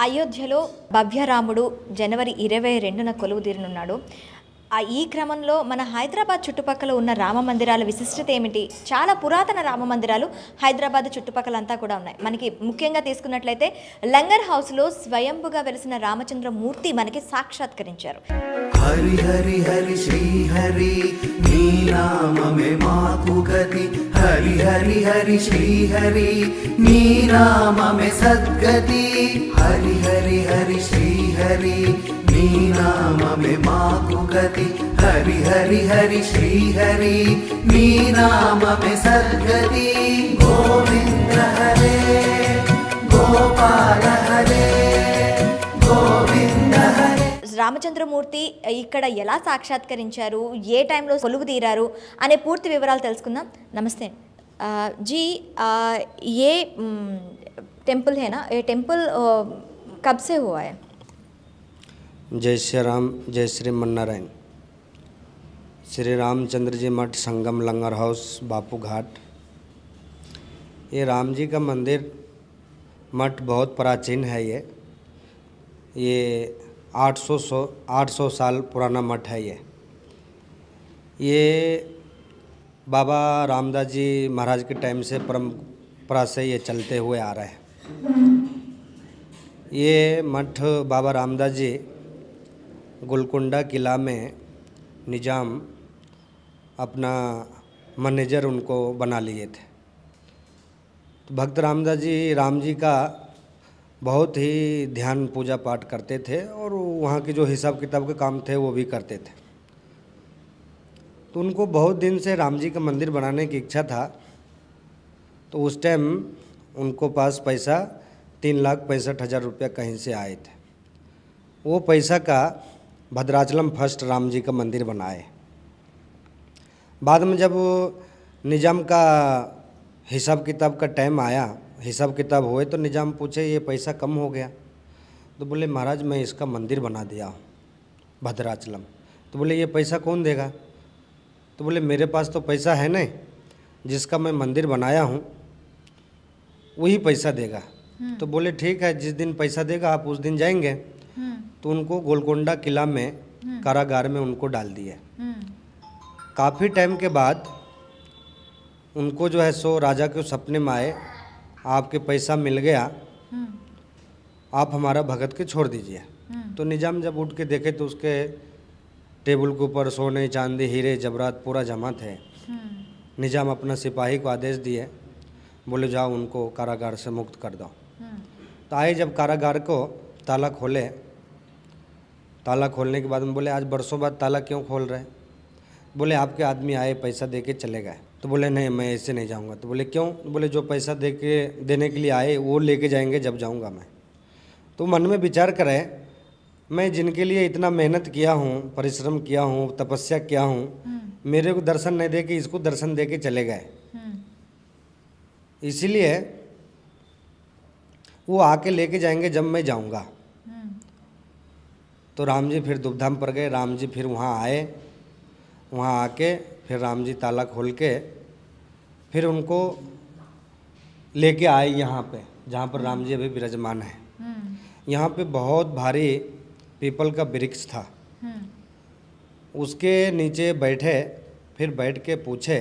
అయోధ్యలో భవ్యరాముడు జనవరి 22న కొలువుదీరనున్నాడు. ఈ క్రమంలో మన హైదరాబాద్ చుట్టుపక్కల ఉన్న రామ మందిరాల విశిష్టత ఏమిటి? చాలా పురాతన రామ మందిరాలు హైదరాబాద్ చుట్టుపక్కలంతా కూడా ఉన్నాయి. మనకి ముఖ్యంగా తీసుకున్నట్లయితే లంగర్ హౌస్లో స్వయంభుగా వెలిసిన రామచంద్రమూర్తి మనకి సాక్షాత్కరించారు. హరి హరి హరి శ్రీ హరి నీ నామమే మాకు గతి, హరి హరి హరి శ్రీ హరి నీ నామమే సద్గతి, హరి హరి హరి శ్రీ హరి నీ నామమే మాకు గతి, హరి హరి హరి శ్రీ హరి నీ నామమే సద్గతి. గోవింద హరే గోపాల హరే గోవింద హరే. రామచంద్రమూర్తి ఇక్కడ ఎలా సాక్షాత్కరించారు, ఏ టైంలో కొలువు తీరారు అనే పూర్తి వివరాలు తెలుసుకుందాం. నమస్తే जी, ये टेम्पल है ना, ये टेम्पल कब से हुआ है? जय श्री राम, जय श्री मन्नारायण। श्री रामचंद्र जी मठ, संगम, लंगर हाउस, बापू घाट। ये राम जी का मंदिर मठ बहुत प्राचीन है। ये 800 साल पुराना मठ है। ये बाबा रामदास जी महाराज के टाइम से परंपरा से ये चलते हुए आ रहे हैं। ये मठ बाबा रामदास जी गोलकुंडा किला में निजाम अपना मैनेजर उनको बना लिए थे। तो भक्त रामदास जी राम जी का बहुत ही ध्यान पूजा पाठ करते थे और वहाँ के जो हिसाब किताब के काम थे वो भी करते थे। तो उनको बहुत दिन से राम जी का मंदिर बनाने की इच्छा था। तो उस टाइम उनको पास पैसा 3,65,000 रुपया कहीं से आए थे। वो पैसा का भद्राचलम फर्स्ट राम जी का मंदिर बनाए। बाद में जब निजाम का हिसाब किताब का टाइम आया, हिसाब किताब हुए, तो निजाम पूछे ये पैसा कम हो गया। तो बोले महाराज मैं इसका मंदिर बना दिया हूँ भद्राचलम। तो बोले ये पैसा कौन देगा? तो बोले मेरे पास तो पैसा है नहीं, जिसका मैं मंदिर बनाया हूँ वही पैसा देगा। तो बोले ठीक है, जिस दिन पैसा देगा आप उस दिन जाएंगे। तो उनको गोलकोंडा किला में कारागार में उनको डाल दिए। काफ़ी टाइम के बाद उनको जो है सो राजा के सपने में आए, आपके पैसा मिल गया, आप हमारा भगत के छोड़ दीजिए। तो निजाम जब उठ के देखे तो उसके टेबल के ऊपर सोने चांदी हीरे जबरात पूरा जमा थे। निजाम अपना सिपाही को आदेश दिए, बोले जाओ उनको कारागार से मुक्त कर दो। तो आए जब कारागार को ताला खोले, ताला खोलने के बाद में बोले आज बरसों बाद ताला क्यों खोल रहे? बोले आपके आदमी आए पैसा दे के चले गए। तो बोले नहीं मैं ऐसे नहीं जाऊंगा। तो बोले क्यों? बोले जो पैसा देने के लिए आए वो लेके जाएंगे जब जाऊंगा मैं। तो मन में विचार करें, मैं जिनके लिए इतना मेहनत किया हूँ, परिश्रम किया हूँ, तपस्या किया हूँ, मेरे को दर्शन नहीं दे के इसको दर्शन दे के चले गए। इसीलिए वो आके लेके जाएंगे जब मैं जाऊँगा। तो राम जी फिर दुबधाम पर गए। राम जी फिर वहाँ आए, वहाँ आके फिर राम जी ताला खोल के फिर उनको लेके आए यहाँ पे जहाँ पर राम जी अभी विराजमान है। यहाँ पे बहुत भारी पीपल का वृक्ष था, उसके नीचे बैठे। फिर बैठ के पूछे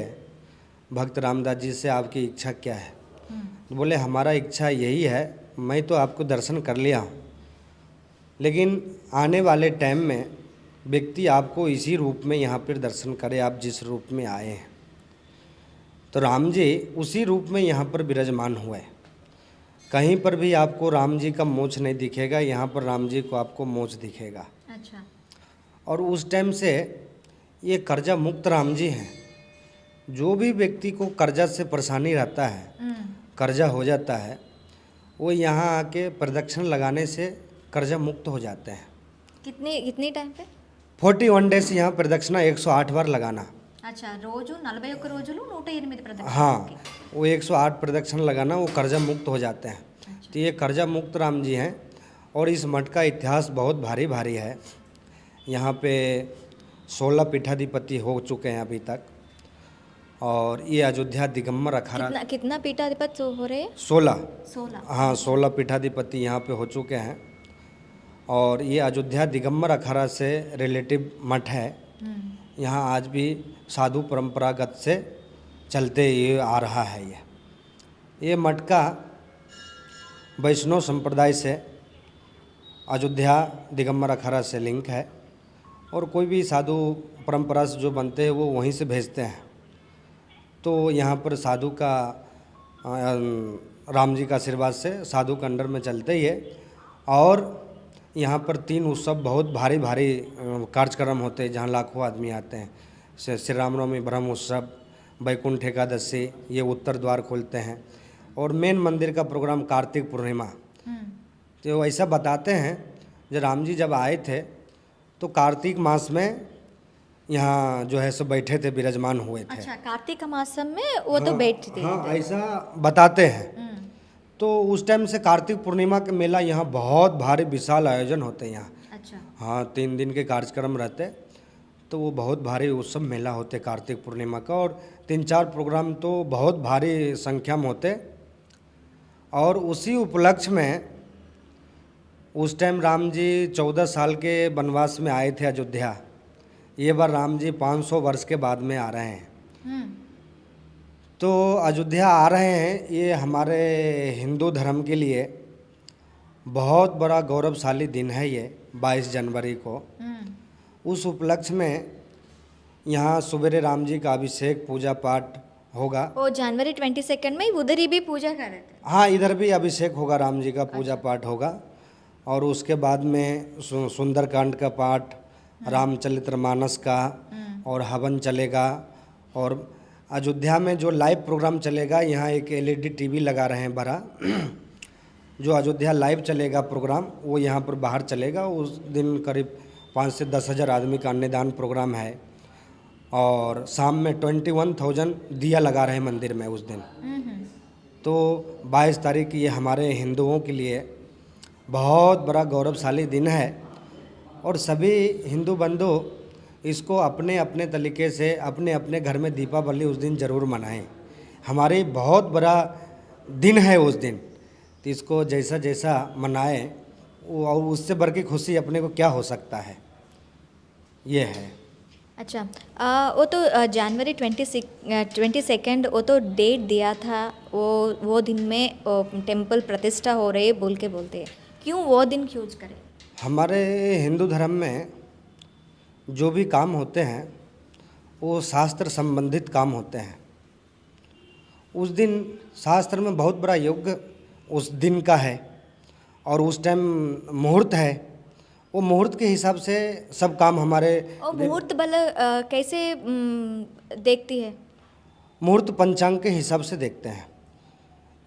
भक्त रामदास जी से आपकी इच्छा क्या है? तो बोले हमारा इच्छा यही है, मैं तो आपको दर्शन कर लिया हूँ, लेकिन आने वाले टाइम में व्यक्ति आपको इसी रूप में यहाँ पर दर्शन करे, आप जिस रूप में आए हैं। तो राम जी उसी रूप में यहाँ पर विराजमान हुए। कहीं पर भी आपको राम जी का मोछ नहीं दिखेगा, यहाँ पर राम जी को आपको मोछ दिखेगा। अच्छा। और उस टाइम से ये कर्जा मुक्त राम जी हैं। जो भी व्यक्ति को कर्जा से परेशानी रहता है, कर्जा हो जाता है, वो यहाँ आके प्रदक्षिण लगाने से कर्जा मुक्त हो जाते हैं। कितनी टाइम पे? 41 डेज यहाँ प्रदक्षिणा 108 बार लगाना। अच्छा, రోజు 41 రోజులు 108 ప్రదక్షిణ। हाँ, वो 108 प्रदक्षिण लगाना, वो कर्जा मुक्त हो जाते हैं। अच्छा। तो ये कर्जा मुक्त राम जी हैं। और इस मठ का इतिहास बहुत भारी भारी है। यहाँ पे 16 पीठाधिपति हो चुके हैं अभी तक। और ये अयोध्या दिगंबर अखाड़ा कितना पीठाधिपति हो रहे हैं? 16। 16। हाँ, 16 पीठाधिपति यहाँ पे हो चुके हैं। और ये अयोध्या दिगंबर अखाड़ा से रिलेटिव मठ है। यहाँ आज भी साधु परंपरागत से चलते ये आ रहा है। ये मठ का वैष्णव संप्रदाय से अयोध्या दिगंबर अखाड़ा से लिंक है और कोई भी साधु परंपरा से जो बनते हैं वो वहीं से भेजते हैं। तो यहाँ पर साधु का राम जी का आशीर्वाद से साधु के अंडर में चलते ही है। और यहाँ पर 3 उत्सव बहुत भारी भारी कार्यक्रम होते हैं जहाँ लाखों आदमी आते हैं। श्री रामनवमी, ब्रह्म उत्सव, वैकुंठ एकादशी, ये उत्तर द्वार खोलते हैं। और मेन मंदिर का प्रोग्राम कार्तिक पूर्णिमा। तो ऐसा बताते हैं जब राम जी जब आए थे तो कार्तिक मास में यहाँ जो है सो बैठे थे, विराजमान हुए थे। अच्छा, कार्तिक मासम में वो तो बैठते थे। हाँ, ऐसा बताते हैं। तो उस टाइम से कार्तिक पूर्णिमा के मेला यहाँ बहुत भारी विशाल आयोजन होते हैं यहाँ। अच्छा। हाँ, 3 दिन के कार्यक्रम रहते, तो वो बहुत भारी उत्सव मेला होते कार्तिक पूर्णिमा का। और 3-4 प्रोग्राम तो बहुत भारी संख्या में होते। और उसी उपलक्ष्य में उस टाइम राम जी 14 साल के वनवास में आए थे अयोध्या। ये बार राम जी 500 वर्ष के बाद में आ रहे हैं। तो अयोध्या आ रहे हैं, ये हमारे हिंदू धर्म के लिए बहुत बड़ा गौरवशाली दिन है। ये 22 जनवरी को उस उपलक्ष्य में यहाँ सुबेरे राम जी का अभिषेक पूजा पाठ होगा। वो जनवरी 22 में उधर ही भी पूजा कर रहे थे। हाँ, इधर भी अभिषेक होगा, राम जी का पूजा पाठ होगा। और उसके बाद में सुंदरकांड का पाठ, रामचरितमानस का और हवन चलेगा। और अयोध्या में जो लाइव प्रोग्राम चलेगा, यहाँ एक LED TV लगा रहे हैं बड़ा, जो अयोध्या लाइव चलेगा प्रोग्राम, वो यहाँ पर बाहर चलेगा। उस दिन करीब 5 से 10 हज़ार आदमी का अन्नदान प्रोग्राम है। और शाम में 21,000 दिया लगा रहे हैं मंदिर में उस दिन। तो 22 तारीख ये हमारे हिंदुओं के लिए बहुत बड़ा गौरवशाली दिन है। और सभी हिंदू बंधु इसको अपने अपने तरीके से अपने अपने घर में दीपावली उस दिन ज़रूर मनाएं। हमारे बहुत बड़ा दिन है उस दिन, तो इसको जैसा जैसा मनाएं और उससे बढ़ के खुशी अपने को क्या हो सकता है, ये है। अच्छा, वो तो जनवरी 22 वो तो डेट दिया था, वो दिन में टेम्पल प्रतिष्ठा हो रही है बोल के बोलते हैं। क्यों वो दिन चूज करें? हमारे हिंदू धर्म में जो भी काम होते हैं वो शास्त्र संबंधित काम होते हैं। उस दिन शास्त्र में बहुत बड़ा योग उस दिन का है और उस टाइम मुहूर्त है। वो मुहूर्त के हिसाब से सब काम हमारे। और मुहूर्त बल कैसे देखती है? मुहूर्त पंचांग के हिसाब से देखते हैं।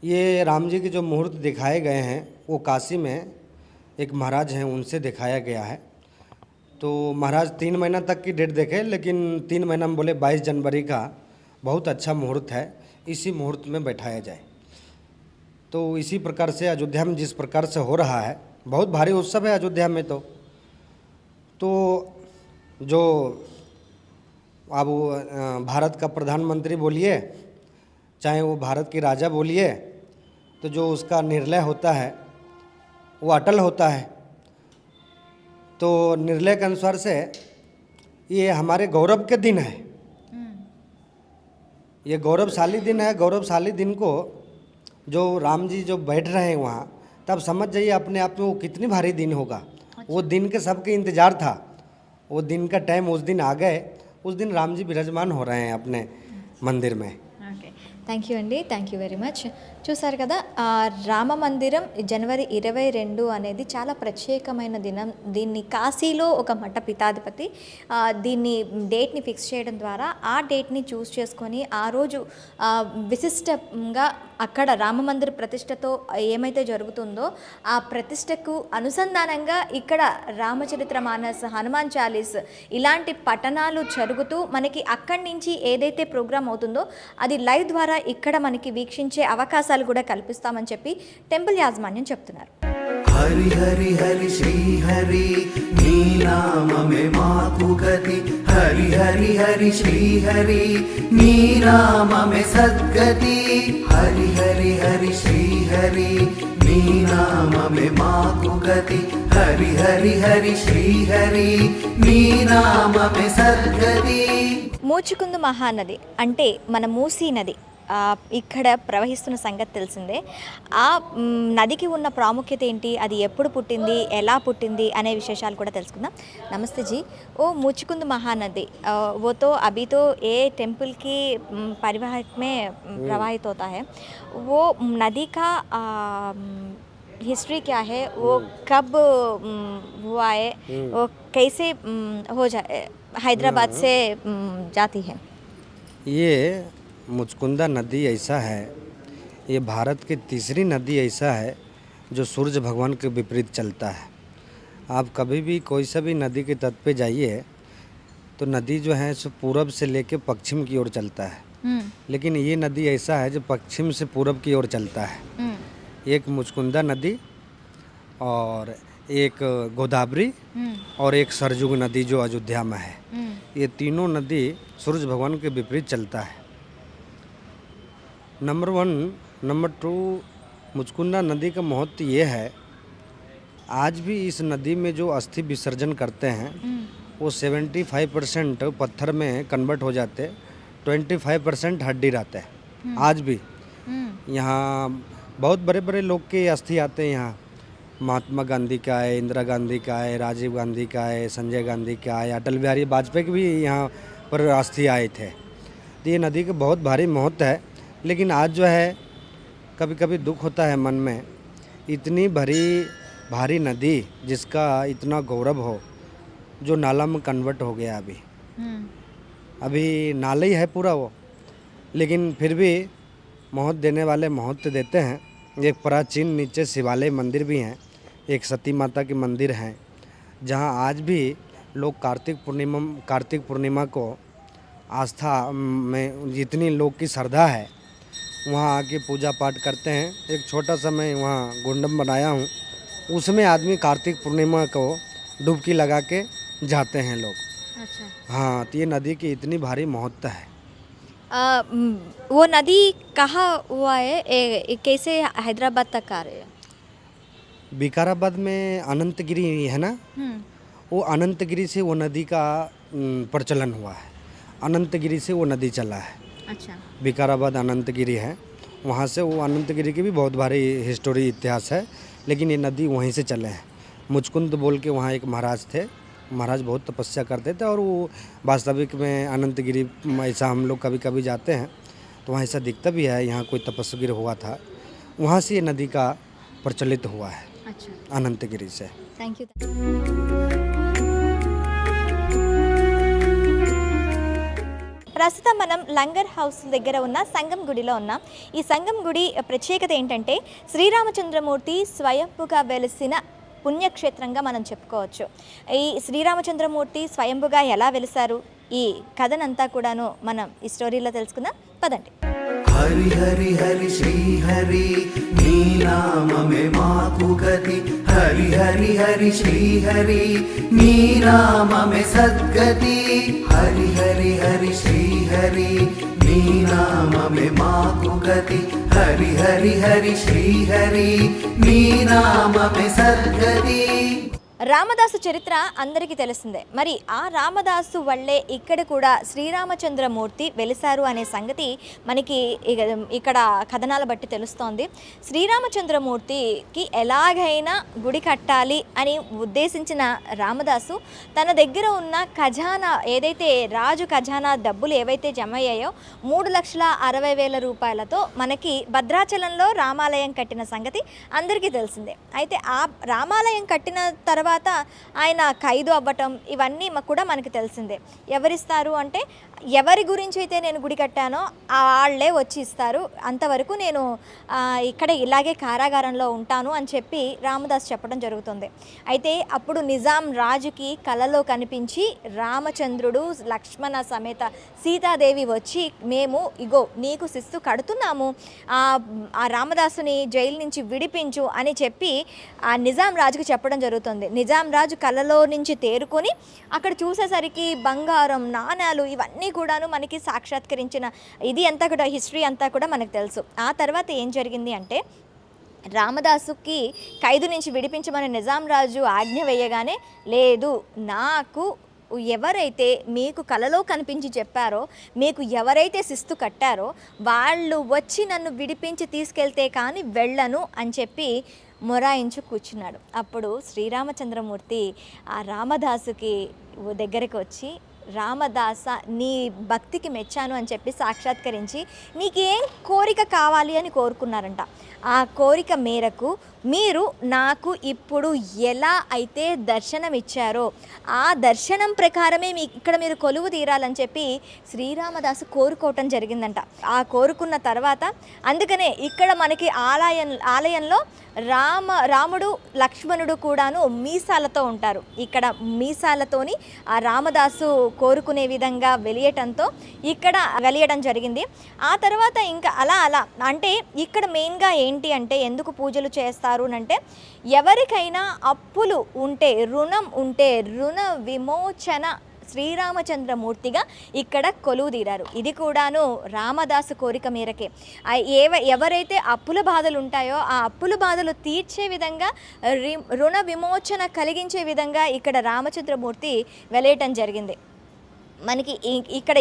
ये राम जी के जो मुहूर्त दिखाए गए हैं वो काशी में एक महाराज हैं, उनसे दिखाया गया है। तो महाराज 3 महीना तक की डेट देखे, लेकिन 3 महीना में बोले 22 जनवरी का बहुत अच्छा मुहूर्त है, इसी मुहूर्त में बैठाया जाए। तो इसी प्रकार से अयोध्या में जिस प्रकार से हो रहा है, बहुत भारी उत्सव है अयोध्या में। तो जो अब भारत का प्रधानमंत्री बोलिए, चाहे वो भारत के राजा बोलिए, तो जो उसका निर्णय होता है वो अटल होता है। तो निर्णय के अनुसार से ये हमारे गौरव के दिन है, ये गौरवशाली दिन है। गौरवशाली दिन को जो राम जी जो बैठ रहे हैं वहाँ, तब समझ जाइए अपने आप में वो कितनी भारी दिन होगा। वो दिन के सबके इंतज़ार था, वो दिन का टाइम उस दिन आ गए। उस दिन राम जी विराजमान हो रहे हैं अपने मंदिर में। థ్యాంక్ యూ అండి, థ్యాంక్ యూ వెరీ మచ్. చూసారు కదా, రామ మందిరం జనవరి 22 అనేది చాలా ప్రత్యేకమైన దినం. దీన్ని కాశీలో ఒక మఠ పీఠాధిపతి దీన్ని డేట్ని ఫిక్స్ చేయడం ద్వారా ఆ డేట్ని చూస్ చేసుకొని ఆ రోజు విశిష్టంగా అక్కడ రామ మందిర ప్రతిష్టతో ఏమైతే జరుగుతుందో ఆ ప్రతిష్టకు అనుసంధానంగా ఇక్కడ రామచరిత్ర మానస్, హనుమాన్ చాలీస్ ఇలాంటి పఠనాలు జరుగుతూ మనకి అక్కడి నుంచి ఏదైతే ప్రోగ్రామ్ అవుతుందో అది లైవ్ ద్వారా ఇక్కడ మనకి వీక్షించే అవకాశాలు కూడా కల్పిస్తామని చెప్పి టెంపుల్ యాజమాన్యం చెప్తున్నారు. హరి హరి హరి శ్రీ హరి నీ నామమే మాకు గతి. హరి హరి హరి శ్రీ హరి నీ నామమే సద్గతి. హరి హరి హరి శ్రీ హరి నీ నామమే మాకు గతి హరి హరి హరి శ్రీహరి నీ నామమే సద్గతి. మూచుకుందు మహానది అంటే మన మూసీ నది ఇక్కడ ప్రవహిస్తున్న సంగతి తెలిసిందే. ఆ నదికి ఉన్న ప్రాముఖ్యత ఏంటి, అది ఎప్పుడు పుట్టింది, ఎలా పుట్టింది అనే విశేషాలు కూడా తెలుసుకుందాం. నమస్తే జీ. ఓ मुचकुंद महानदी वो तो अभी तो ये टेम्पल की परिवाहक में प्रवाहित होता है. वो नदी का हिस्ट्री क्या है, वो कब हुआ है, वो कैसे हो जाए हैदराबाद से जाती है. ये मुचकुंदा नदी ऐसा है, ये भारत की तीसरी नदी ऐसा है जो सूर्य भगवान के विपरीत चलता है. आप कभी भी कोई सा भी नदी के तट पे जाइए तो नदी जो है सो पूरब से लेके पश्चिम की ओर चलता है, लेकिन ये नदी ऐसा है जो पश्चिम से पूरब की ओर चलता है. एक मुचकुंदा नदी और एक गोदावरी और एक सरजुग नदी जो अयोध्या में है. ये तीनों नदी सूरज भगवान के विपरीत चलता है. नंबर 1. नंबर 2, मुचकुंदा नदी का महत्व ये है, आज भी इस नदी में जो अस्थि विसर्जन करते हैं वो 75% पत्थर में कन्वर्ट हो जाते, 25% हड्डी रहते हैं. आज भी यहाँ बहुत बड़े बड़े लोग के अस्थि आते हैं. यहाँ महात्मा गांधी का है, इंदिरा गांधी का है, राजीव गांधी का है, संजय गांधी का है, अटल बिहारी वाजपेयी के भी यहाँ पर अस्थि आए थे. तो ये नदी का बहुत भारी महत्व है. लेकिन आज जो है कभी कभी दुख होता है मन में, इतनी भारी नदी जिसका इतना गौरव हो जो नाला में कन्वर्ट हो गया. अभी नाला ही है पूरा वो, लेकिन फिर भी महत्व देने वाले महत्व देते हैं. एक प्राचीन नीचे शिवालय मंदिर भी हैं, एक सती माता की मंदिर है जहाँ आज भी लोग कार्तिक पूर्णिमा को आस्था में जितनी लोग की श्रद्धा है वहाँ आके पूजा पाठ करते हैं. एक छोटा सा मैं वहाँ गुंडम बनाया हूँ, उसमें आदमी कार्तिक पूर्णिमा को डुबकी लगा के जाते हैं लोग. अच्छा. हाँ, तो ये नदी की इतनी भारी महत्व है. वो नदी कहाँ हुआ है, कैसे हैदराबाद तक आ रही है. विकाराबाद में अनंतगिरी है ना, वो अनंतगिरी से वो नदी का प्रचलन हुआ है. अनंतगिरी से वो नदी चला है. अच्छा. विकाराबाद अनंतगिरी है, वहाँ से वो अनंतगिरी की भी बहुत भारी हिस्टोरी इतिहास है, लेकिन ये नदी वहीं से चले हैं. मुचकुंद बोल के वहाँ एक महाराज थे, महाराज बहुत तपस्या करते थे और वो वास्तविक में अनंतगिरी ऐसा हम लोग कभी कभी जाते हैं तो वहाँ ऐसा दिखता भी है, यहाँ कोई तपस्वीर हुआ था, वहाँ से ये नदी का प्रचलित हुआ है. अच्छा. अनंतगिरी से. Thank you. ప్రస్తుతం మనం లంగర్ హౌస్ దగ్గర ఉన్న సంగం గుడిలో ఉన్నాం. ఈ సంగం గుడి ప్రత్యేకత ఏంటంటే శ్రీరామచంద్రమూర్తి స్వయంభుగా వెలిసిన పుణ్యక్షేత్రంగా మనం చెప్పుకోవచ్చు. ఈ శ్రీరామచంద్రమూర్తి స్వయంభుగా ఎలా వెలిసారు, ఈ కథనంతా కూడాను మనం ఈ స్టోరీలో తెలుసుకుందాం. పదండి. హరి హరి హరి శ్రీహరి నీ నామమే మాకు గతి హరి హరి హరి శ్రీహరి నీ నామమే సద్గతి హరి హరి హరి శ్రీహరి నీ నామమే మాకు గతి హరి హరి హరి శ్రీహరి నీ నామమే సద్గతి. రామదాసు చరిత్ర అందరికీ తెలిసిందే. మరి ఆ రామదాసు వల్లే ఇక్కడ కూడా శ్రీరామచంద్రమూర్తి వెలిసారు అనే సంగతి మనకి ఇక్కడ కథనాల బట్టి తెలుస్తోంది. శ్రీరామచంద్రమూర్తికి ఎలాగైనా గుడి కట్టాలి అని ఉద్దేశించిన రామదాసు తన దగ్గర ఉన్న ఖజానా ఏదైతే రాజు ఖజానా డబ్బులు ఏవైతే జమ అయ్యాయో 3,60,000 రూపాయలతో మనకి భద్రాచలంలో రామాలయం కట్టిన సంగతి అందరికీ తెలిసిందే. అయితే ఆ రామాలయం కట్టిన తర్వాత ఆయన ఖైదు అవ్వటం ఇవన్నీ కూడా మనకి తెలిసిందే. ఎవరిస్తారు అంటే ఎవరి గురించి అయితే నేను గుడి కట్టానో వాళ్ళే వచ్చి ఇస్తారు, అంతవరకు నేను ఇక్కడ ఇలాగే కారాగారంలో ఉంటాను అని చెప్పి రామదాస్ చెప్పడం జరుగుతుంది. అయితే అప్పుడు నిజాం రాజుకి కలలో కనిపించి రామచంద్రుడు లక్ష్మణ సమేత సీతాదేవి వచ్చి మేము ఇగో నీకు శిస్తు కడుతున్నాము, ఆ రామదాసుని జైలు నుంచి విడిపించు అని చెప్పి ఆ నిజాం రాజుకి చెప్పడం జరుగుతుంది. నిజాం రాజు కలలో నుంచి తేరుకొని అక్కడ చూసేసరికి బంగారం నాణాలు ఇవన్నీ కూడాను మనకి సాక్షాత్కరించిన ఇది అంతా కూడా హిస్టరీ అంతా కూడా మనకు తెలుసు. ఆ తర్వాత ఏం జరిగింది అంటే రామదాసుకి ఖైదు నుంచి విడిపించమని నిజాం రాజు ఆజ్ఞ వేయగానే, లేదు, నాకు ఎవరైతే మీకు కలలో కనిపించి చెప్పారో, మీకు ఎవరైతే శిస్తు కట్టారో వాళ్ళు వచ్చి నన్ను విడిపించి తీసుకెళ్తే కానీ వెళ్ళను అని చెప్పి మొరాయించు కూర్చున్నాడు. అప్పుడు శ్రీరామచంద్రమూర్తి ఆ రామదాసుకి దగ్గరికి వచ్చి, రామదాస, నీ భక్తికి మెచ్చాను అని చెప్పి సాక్షాత్కరించి నీకేం కోరిక కావాలి అని కోరుకున్నారంట. ఆ కోరిక మేరకు మీరు నాకు ఇప్పుడు ఎలా అయితే దర్శనం ఇచ్చారో ఆ దర్శనం ప్రకారమే ఇక్కడ మీరు కొలువు తీరాలని చెప్పి శ్రీరామదాసు కోరుకోవటం జరిగిందంట. ఆ కోరుకున్న తర్వాత అందుకనే ఇక్కడ మనకి ఆలయంలో రాముడు లక్ష్మణుడు కూడాను మీసాలతో ఉంటారు. ఇక్కడ మీసాలతోని ఆ రామదాసు కోరుకునే విధంగా వెలియటంతో ఇక్కడ వెలియడం జరిగింది. ఆ తర్వాత ఇంకా అలా అంటే ఇక్కడ మెయిన్గా ఏంటి అంటే ఎందుకు పూజలు చేస్తారు అంటే, ఎవరికైనా అప్పులు ఉంటే, రుణం ఉంటే రుణ విమోచన శ్రీరామచంద్రమూర్తిగా ఇక్కడ కొలువు తీరారు. ఇది కూడాను రామదాసు కోరిక మేరకే. ఎవరైతే అప్పుల బాధలు ఉంటాయో ఆ అప్పుల బాధలు తీర్చే విధంగా, రుణ విమోచన కలిగించే విధంగా ఇక్కడ రామచంద్రమూర్తి వెలేయటం జరిగింది. మనకి ఇక్కడ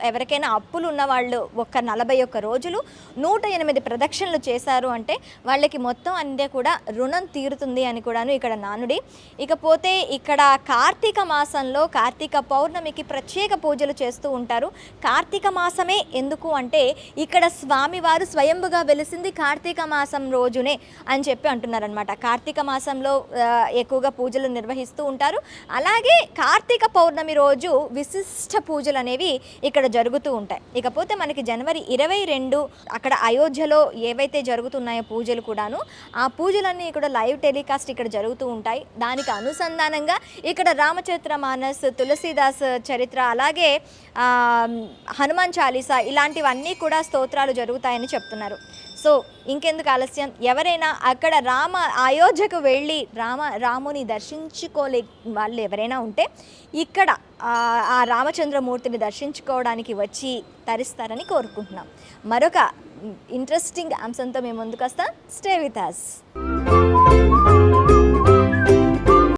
ఎవరికైనా అప్పులు ఉన్నవాళ్ళు ఒక 41 రోజులు 108 ప్రదక్షిణలు చేశారు అంటే వాళ్ళకి మొత్తం అందే కూడా రుణం తీరుతుంది అని కూడాను ఇక్కడ నానుడి. ఇకపోతే ఇక్కడ కార్తీక మాసంలో కార్తీక పౌర్ణమికి ప్రత్యేక పూజలు చేస్తూ ఉంటారు. కార్తీక మాసమే ఎందుకు అంటే ఇక్కడ స్వామివారు స్వయంభుగా వెలిసింది కార్తీక మాసం రోజునే అని చెప్పి అంటున్నారనమాట. కార్తీక మాసంలో ఎక్కువగా పూజలు నిర్వహిస్తూ ఉంటారు. అలాగే కార్తీక పౌర్ణమి రోజు విశిష్ట పూజలు అనేవి ఇక్కడ జరుగుతూ ఉంటాయి. ఇకపోతే మనకి జనవరి 22 అక్కడ అయోధ్యలో ఏవైతే జరుగుతున్నాయో పూజలు కూడాను, ఆ పూజలన్నీ ఇక్కడ లైవ్ టెలికాస్ట్ ఇక్కడ జరుగుతూ ఉంటాయి. దానికి అనుసంధానంగా ఇక్కడ రామచరితమానస్, తులసీదాస్ చరిత్ర, అలాగే హనుమాన్ చాలీసా ఇలాంటివన్నీ కూడా స్తోత్రాలు జరుగుతాయని చెప్తున్నారు. సో ఇంకెందుకు ఆలస్యం, ఎవరైనా అక్కడ అయోధ్యకు వెళ్ళి రాముని దర్శించుకోలే వాళ్ళు ఎవరైనా ఉంటే ఇక్కడ ఆ రామచంద్రమూర్తిని దర్శించుకోవడానికి వచ్చి తరిస్తారని కోరుకుంటున్నాం. మరొక ఇంట్రెస్టింగ్ అంశంతో మేము ముందుకు వస్తాం. Stay with us.